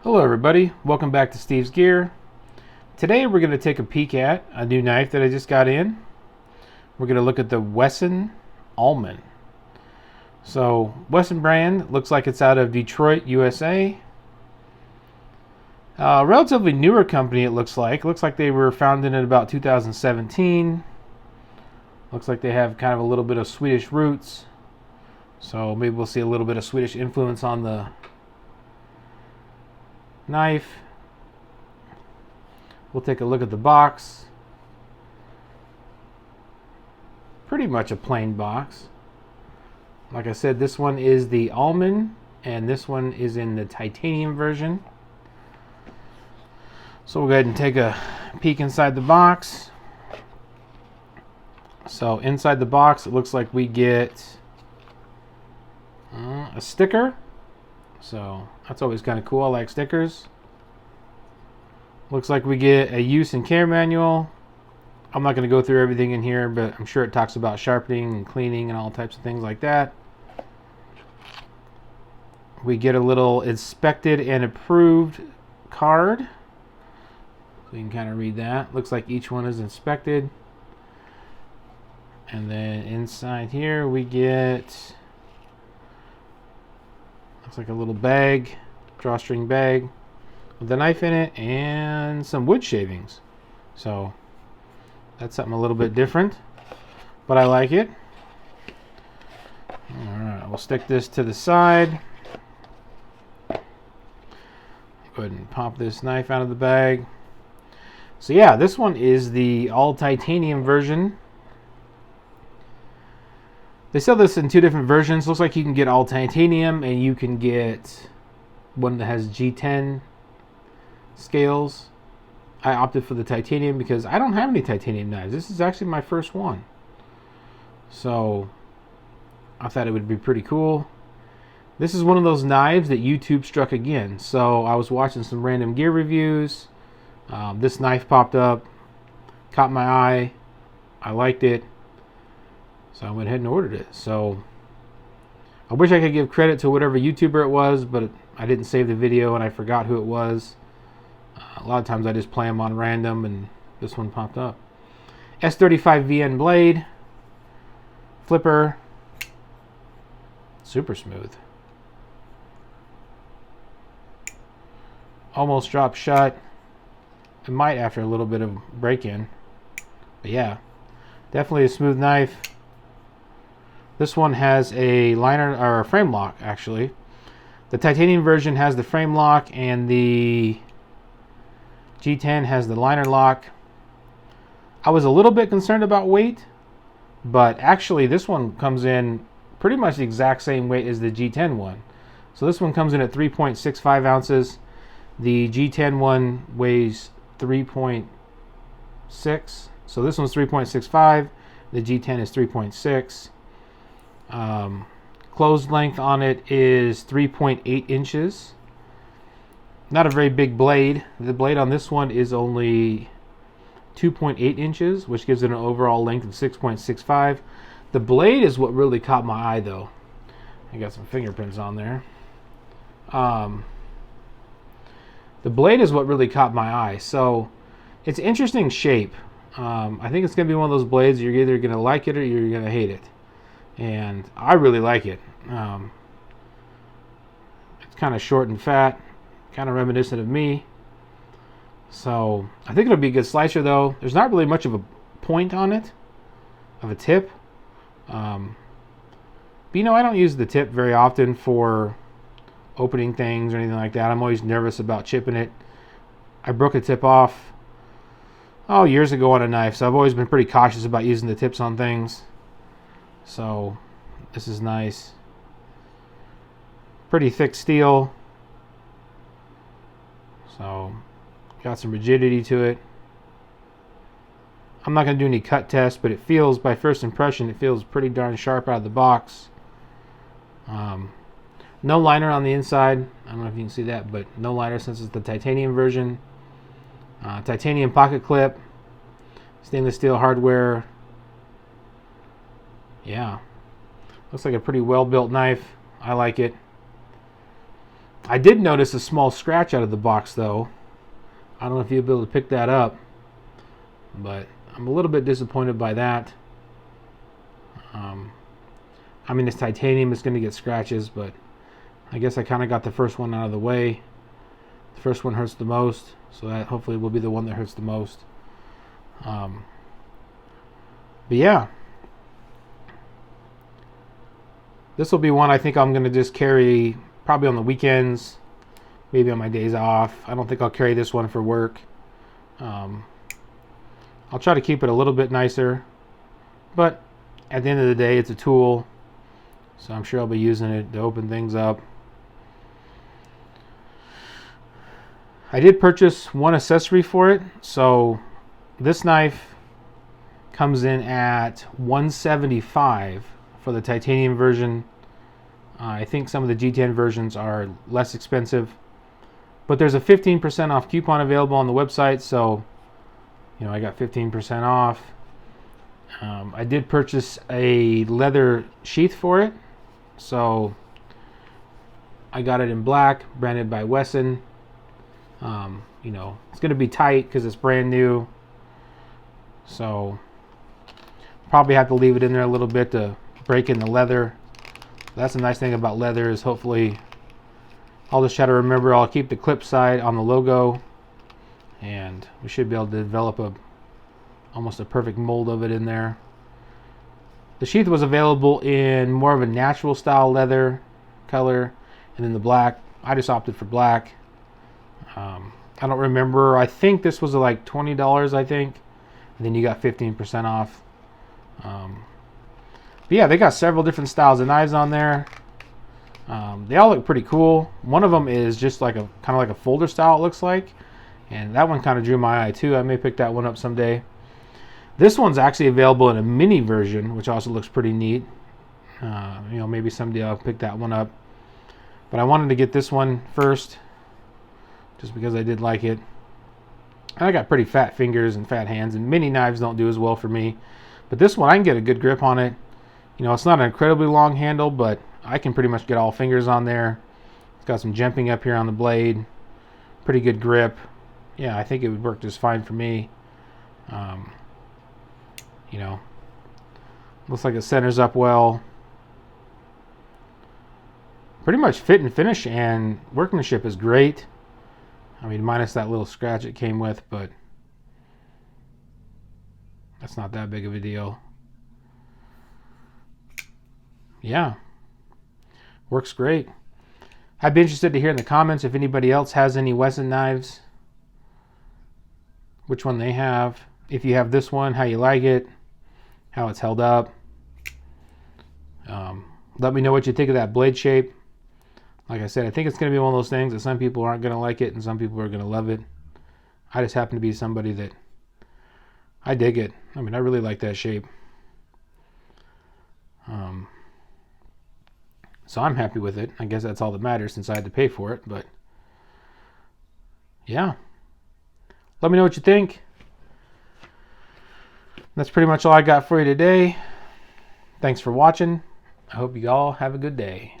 Hello everybody, welcome back to Steve's Gear. Today we're going to take a peek at a new knife that I just got in. We're going to look at the Wesn Allman. So Wesn brand, looks like it's out of Detroit, USA. Relatively newer company it looks like. Looks like they were founded in about 2017. Looks like they have kind of a little bit of Swedish roots. So maybe we'll see a little bit of Swedish influence on the knife. We'll take a look at the box. Pretty much a plain box. Like I said, this one is the Allman, and this one is in the titanium version. So we'll go ahead and take a peek inside the box. So inside the box, it looks like we get a sticker. So that's always kind of cool. I like stickers. Looks like we get a use and care manual. I'm not going to go through everything in here, but I'm sure it talks about sharpening and cleaning and all types of things like that. We get a little inspected and approved card. So you can kind of read that. Looks like each one is inspected. And then inside here we get, looks like a little bag, drawstring bag with the knife in it and some wood shavings. So that's something a little bit different, but I like it. Alright, we'll stick this to the side. Go ahead and pop this knife out of the bag. So yeah, this one is the all titanium version. They sell this in two different versions. Looks like you can get all titanium and you can get one that has G10 scales. I opted for the titanium because I don't have any titanium knives. This is actually my first one. So I thought it would be pretty cool. This is one of those knives that YouTube struck again. So I was watching some random gear reviews. This knife popped up, caught my eye. I liked it. So I went ahead and ordered it. So I wish I could give credit to whatever YouTuber it was, but I didn't save the video and I forgot who it was. A lot of times I just play them on random, and this one popped up. S35 VN blade, flipper, super smooth. Almost dropped shut. It might after a little bit of break-in, but yeah, definitely a smooth knife. This one has a liner or a frame lock actually. The titanium version has the frame lock, and the G10 has the liner lock. I was a little bit concerned about weight, but actually this one comes in pretty much the exact same weight as the G10 one. So this one comes in at 3.65 ounces. The G10 one weighs 3.6. So this one's 3.65. The G10 is 3.6. Closed length on it is 3.8 inches. Not a very big blade. The blade on this one is only 2.8 inches, which gives it an overall length of 6.65. The blade is what really caught my eye, though. I got some fingerprints on there. The blade is what really caught my eye. So it's interesting shape. I think it's going to be one of those blades you're either going to like it or you're going to hate it. And I really like it. It's kind of short and fat, kind of reminiscent of me. So I think it'll be a good slicer, though. There's not really much of a point on it, of a tip. But you know, I don't use the tip very often for opening things or anything like that. I'm always nervous about chipping it. I broke a tip off years ago on a knife, so I've always been pretty cautious about using the tips on things. So this is nice. Pretty thick steel. So got some rigidity to it. I'm not going to do any cut tests, but it feels, by first impression, it feels pretty darn sharp out of the box. No liner on the inside. I don't know if you can see that, but no liner since it's the titanium version. Titanium pocket clip. Stainless steel hardware. Yeah. Looks like a pretty well built knife. I like it. I did notice a small scratch out of the box though. I don't know if you'll be able to pick that up, but I'm a little bit disappointed by that. I mean, it's titanium, it's going to get scratches, but I guess I kind of got the first one out of the way. The first one hurts the most, so that hopefully will be the one that hurts the most. But yeah, this will be one I think I'm going to just carry probably on the weekends, maybe on my days off. I don't think I'll carry this one for work. I'll try to keep it a little bit nicer, but at the end of the day, it's a tool, so I'm sure I'll be using it to open things up. I did purchase one accessory for it, so this knife comes in at $175 for the titanium version. I think some of the G10 versions are less expensive, but there's a 15% off coupon available on the website, so I got 15% off. I did purchase a leather sheath for it, so I got it in black, branded by Wesn. It's going to be tight because it's brand new, so probably have to leave it in there a little bit to break in the leather. That's the nice thing about leather, is hopefully I'll just try to remember I'll keep the clip side on the logo, and we should be able to develop almost a perfect mold of it in there. The sheath was available in more of a natural style leather color, and then the black. I just opted for black. I don't remember. I think this was like $20, I think. And then you got 15% off. But yeah, they got several different styles of knives on there. They all look pretty cool. One of them is just like kind of like a folder style, it looks like. And that one kind of drew my eye too. I may pick that one up someday. This one's actually available in a mini version, which also looks pretty neat. Maybe someday I'll pick that one up. But I wanted to get this one first, just because I did like it. And I got pretty fat fingers and fat hands, and mini knives don't do as well for me. But this one, I can get a good grip on it. It's not an incredibly long handle, but I can pretty much get all fingers on there. It's got some jimping up here on the blade. Pretty good grip. Yeah, I think it would work just fine for me. Looks like it centers up well. Pretty much fit and finish and workmanship is great. I mean, minus that little scratch it came with, but that's not that big of a deal. Yeah, works great. I'd be interested to hear in the comments if anybody else has any Wesn knives, which one they have. If you have this one, how you like it, how it's held up. Let me know what you think of that blade shape. Like I said, I think it's going to be one of those things that some people aren't going to like it and some people are going to love it. I just happen to be somebody that I dig it. I mean, I really like that shape. So I'm happy with it. I guess that's all that matters, since I had to pay for it. But yeah, let me know what you think. That's pretty much all I got for you today. Thanks for watching. I hope you all have a good day.